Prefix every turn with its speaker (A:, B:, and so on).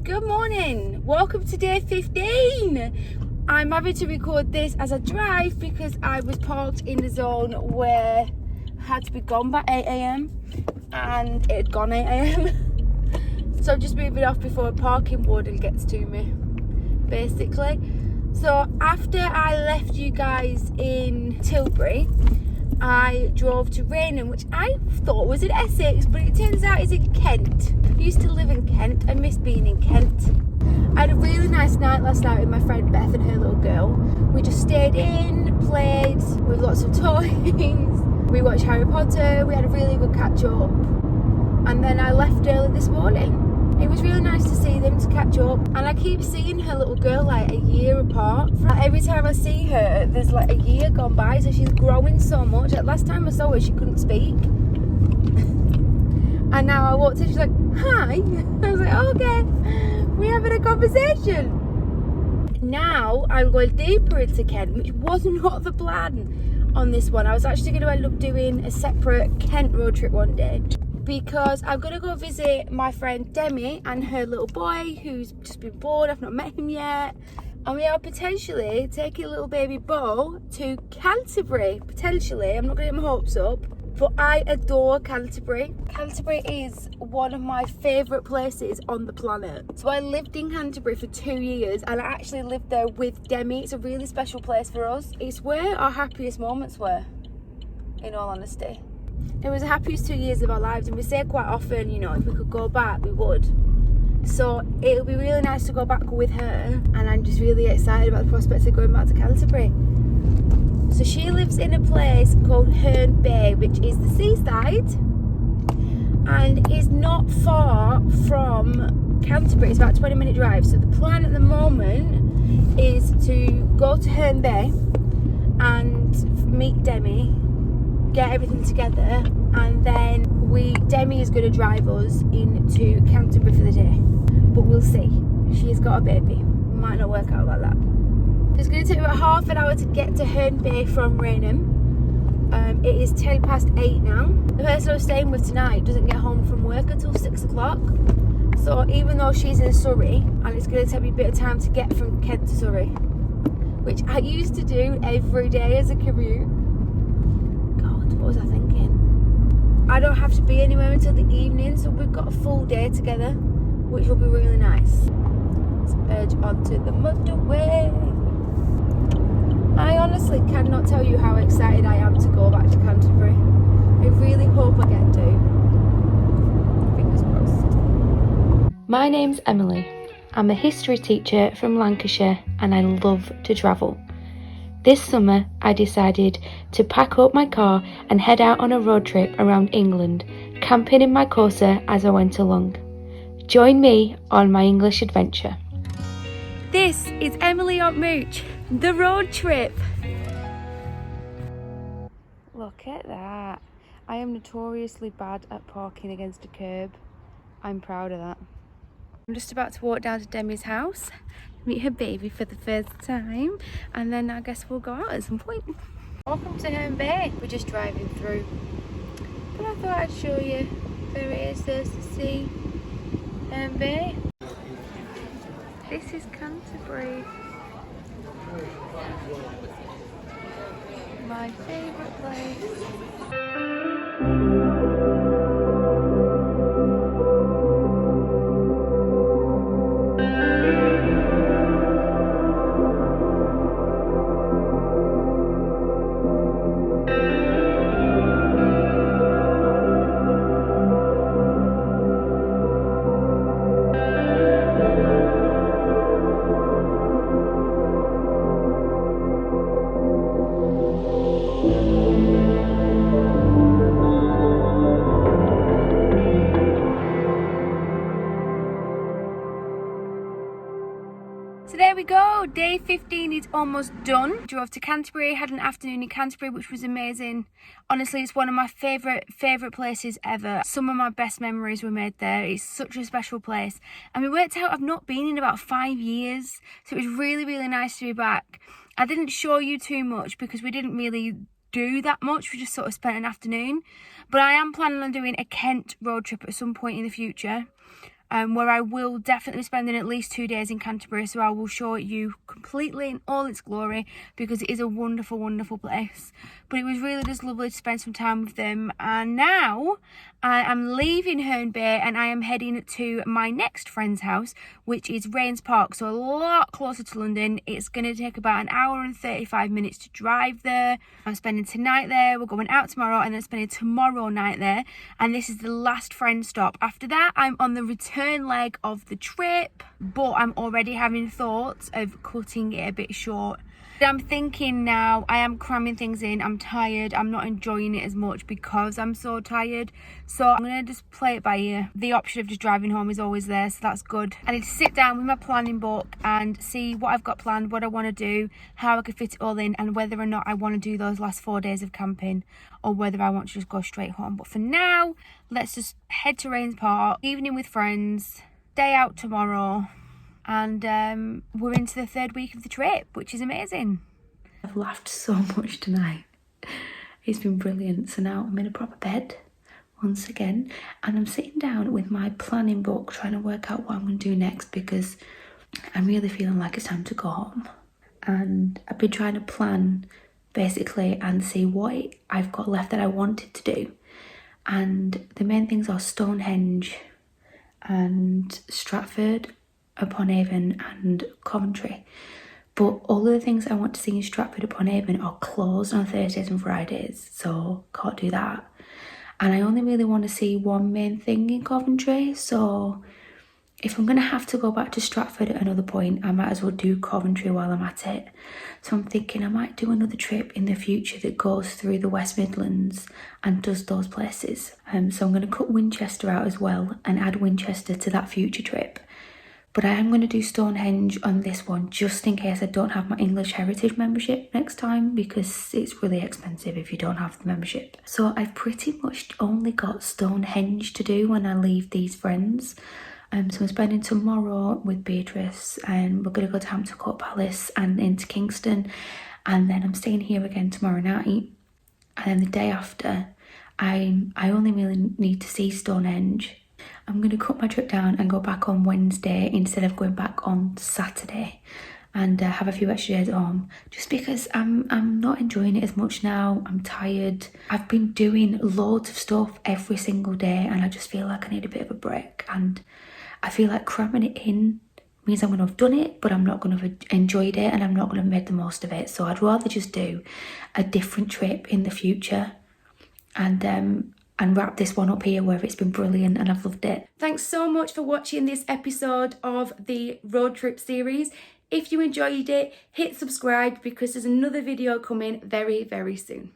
A: Good morning, welcome to day 15. I'm happy to record this as I drive because I was parked in the zone where I had to be gone by 8 a.m. and it had gone 8 a.m. So I'm just moving off before a parking warden gets to me, basically. So after I left you guys in Tilbury, I drove to Rainham, which I thought was in Essex, but it turns out it's in Kent. I used to live in Kent. I miss being in Kent. I had a really nice night last night with my friend Beth and her little girl. We just stayed in, played with lots of toys. We watched Harry Potter. We had a really good catch up. And then I left early this morning. It was really nice to see them, to catch up. And I keep seeing her little girl like a year apart. Every time I see her, there's like a year gone by, so she's growing so much. Like last time I saw her, she couldn't speak. And now I walked in, she's like, hi. I was like, okay, we're having a conversation. Now I'm going deeper into Kent, which was not the plan on this one. I was actually going to end up doing a separate Kent road trip one day, because I'm going to go visit my friend Demi and her little boy who's just been born. I've not met him yet. And we are potentially taking little baby Bo to Canterbury. Potentially. I'm not going to get my hopes up. But I adore Canterbury. Canterbury is one of my favourite places on the planet. So I lived in Canterbury for 2 years and I actually lived there with Demi. It's a really special place for us. It's where our happiest moments were, in all honesty. It was the happiest 2 years of our lives, and we say quite often, you know, if we could go back, we would. So it'll be really nice to go back with her, and I'm just really excited about the prospects of going back to Canterbury. So she lives in a place called Herne Bay, which is the seaside, and is not far from Canterbury. It's about a 20-minute drive. So the plan at the moment is to go to Herne Bay and meet Demi, get everything together, and then Demi is going to drive us into Canterbury for the day, but we'll see. She's got a baby, might not work out like that. It's going to take about half an hour to get to Herne Bay from Rainham. It is 8:10 now. The person I'm staying with tonight doesn't get home from work until 6 o'clock, so even though she's in Surrey, and it's going to take me a bit of time to get from Kent to Surrey, which I used to do every day as a commute. What was I thinking? I don't have to be anywhere until the evening, so we've got a full day together, which will be really nice. Let's urge onto the motorway. I honestly cannot tell you how excited I am to go back to Canterbury. I really hope I get to. Fingers crossed.
B: My name's Emily. I'm a history teacher from Lancashire and I love to travel. This summer, I decided to pack up my car and head out on a road trip around England, camping in my Corsa as I went along. Join me on my English adventure.
A: This is Emily on Mooch, the road trip. Look at that. I am notoriously bad at parking against a curb. I'm proud of that. I'm just about to walk down to Demi's house, meet her baby for the first time, and then I guess we'll go out at some point. Welcome to Herne Bay. We're just driving through, but I thought I'd show you. There it is, there's the sea. Herne Bay. This is Canterbury. My favourite place. So there we go, day 15 is almost done. Drove to Canterbury, had an afternoon in Canterbury, which was amazing. Honestly, it's one of my favourite places ever. Some of my best memories were made there. It's such a special place. And we worked out I've not been in about 5 years, so it was really, really nice to be back. I didn't show you too much because we didn't really do that much. We just sort of spent an afternoon. But I am planning on doing a Kent road trip at some point in the future. where I will definitely be spending at least 2 days in Canterbury, so I will show it you completely in all its glory, because it is a wonderful, wonderful place. But it was really just lovely to spend some time with them. And now I am leaving Herne Bay and I am heading to my next friend's house, which is Rains Park, so a lot closer to London. It's going to take about an hour and 35 minutes to drive there. I'm spending tonight there, we're going out tomorrow, and then spending tomorrow night there, and this is the last friend stop. After that, I'm on the return leg of the trip, but I'm already having thoughts of cutting it a bit short. I'm thinking now, I am cramming things in, I'm tired, I'm not enjoying it as much because I'm so tired, so I'm going to just play it by ear. The option of just driving home is always there, so that's good. I need to sit down with my planning book and see what I've got planned, what I want to do, how I can fit it all in, and whether or not I want to do those last 4 days of camping or whether I want to just go straight home. But for now, let's just head to Rains Park, evening with friends, day out tomorrow. And we're into the 3rd week of the trip, which is amazing. I've laughed so much tonight. It's been brilliant. So now I'm in a proper bed once again, and I'm sitting down with my planning book trying to work out what I'm going to do next, because I'm really feeling like it's time to go home. And I've been trying to plan basically and see what I've got left that I wanted to do. And the main things are Stonehenge and Stratford upon Avon and Coventry, but all of the things I want to see in Stratford upon Avon are closed on Thursdays and Fridays, so can't do that. And I only really want to see one main thing in Coventry, so if I'm going to have to go back to Stratford at another point, I might as well do Coventry while I'm at it. So I'm thinking I might do another trip in the future that goes through the West Midlands and does those places. So I'm going to cut Winchester out as well and add Winchester to that future trip. But I am going to do Stonehenge on this one, just in case I don't have my English Heritage membership next time, because it's really expensive if you don't have the membership. So I've pretty much only got Stonehenge to do when I leave these friends. So I'm spending tomorrow with Beatrice, and we're going to go to Hampton Court Palace and into Kingston, and then I'm staying here again tomorrow night. And then the day after, I only really need to see Stonehenge. I'm going to cut my trip down and go back on Wednesday instead of going back on Saturday, and have a few extra days at home, just because I'm not enjoying it as much now. I'm tired. I've been doing loads of stuff every single day, and I just feel like I need a bit of a break, and I feel like cramming it in means I'm going to have done it, but I'm not going to have enjoyed it, and I'm not going to have made the most of it. So I'd rather just do a different trip in the future and wrap this one up here where it's been brilliant and I've loved it. Thanks so much for watching this episode of the road trip series. If you enjoyed it, hit subscribe, because there's another video coming very, very soon.